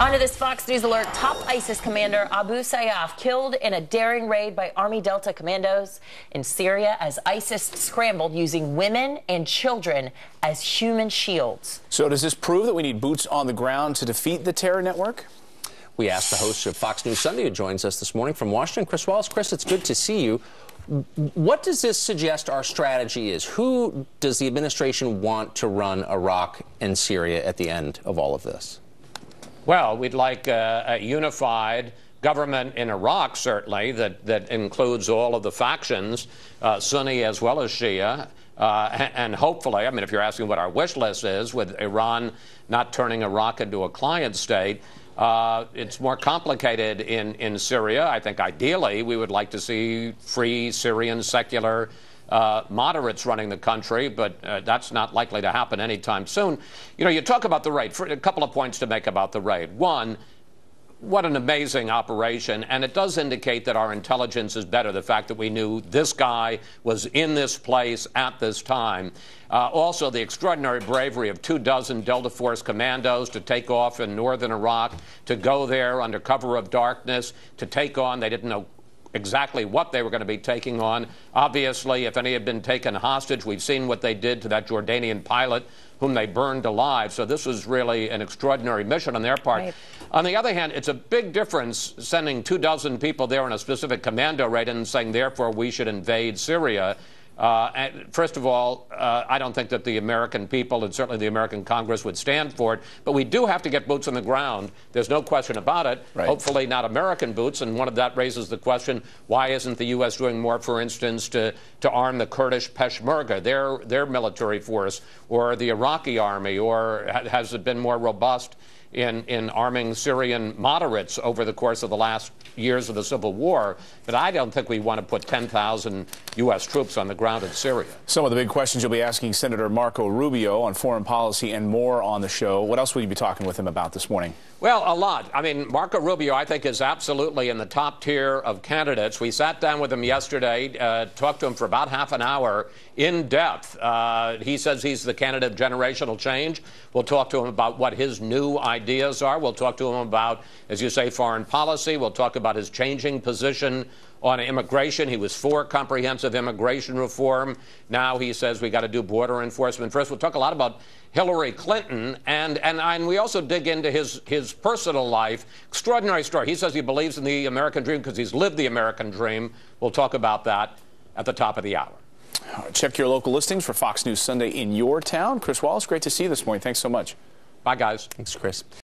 On to this Fox News alert. Top ISIS commander Abu Sayyaf killed in a daring raid by Army Delta commandos in Syria as ISIS scrambled using women and children as human shields. So does this prove that we need boots on the ground to defeat the terror network? We asked the host of Fox News Sunday, who joins us this morning from Washington, Chris Wallace. Chris, it's good to see you. What does this suggest our strategy is? Who does the administration want to run Iraq and Syria at the end of all of this? Well, we'd like a unified government in Iraq, certainly, that includes all of the factions, Sunni as well as Shia. And hopefully, I mean, if you're asking what our wish list is, with Iran not turning Iraq into a client state, it's more complicated in Syria. I think ideally we would like to see free Syrian secular moderates running the country, but that's not likely to happen anytime soon. You know, you talk about the raid. A couple of points to make about the raid. One, what an amazing operation, and it does indicate that our intelligence is better, the fact that we knew this guy was in this place at this time. Also, the extraordinary bravery of 24 Delta Force commandos to take off in northern Iraq, to go there under cover of darkness, to take on, they didn't know exactly what they were going to be taking on. Obviously, if any had been taken hostage, we've seen what they did to that Jordanian pilot whom they burned alive. So this was really an extraordinary mission on their part. Right. On the other hand, it's a big difference sending 24 people there on a specific commando raid and saying, therefore, we should invade Syria. First of all, I don't think that the American people and certainly the American Congress would stand for it. But we do have to get boots on the ground. There's no question about it. Right. Hopefully not American boots. And one of that raises the question, why isn't the U.S. doing more, for instance, to arm the Kurdish Peshmerga, their military force, or the Iraqi army, or has it been more robust in arming Syrian moderates over the course of the last years of the civil war? But I don't think we want to put 10,000 U.S. troops on the ground in Syria. Some of the big questions you'll be asking Senator Marco Rubio on foreign policy and more on the show. What else will you be talking with him about this morning? Well, a lot. I mean, Marco Rubio, I think, is absolutely in the top tier of candidates. We sat down with him yesterday, talked to him for about half an hour in depth. He says he's the candidate of generational change. We'll talk to him about what his new ideas are. We'll talk to him about, as you say, foreign policy. We'll talk about his changing position on immigration. He was for comprehensive immigration reform. Now he says we got to do border enforcement first. We'll talk a lot about Hillary Clinton, and we also dig into his personal life. Extraordinary story. He says he believes in the American dream because he's lived the American dream. We'll talk about that at the top of the hour. Check your local listings for Fox News Sunday in your town. Chris Wallace, great to see you this morning. Thanks so much. Bye, guys. Thanks, Chris.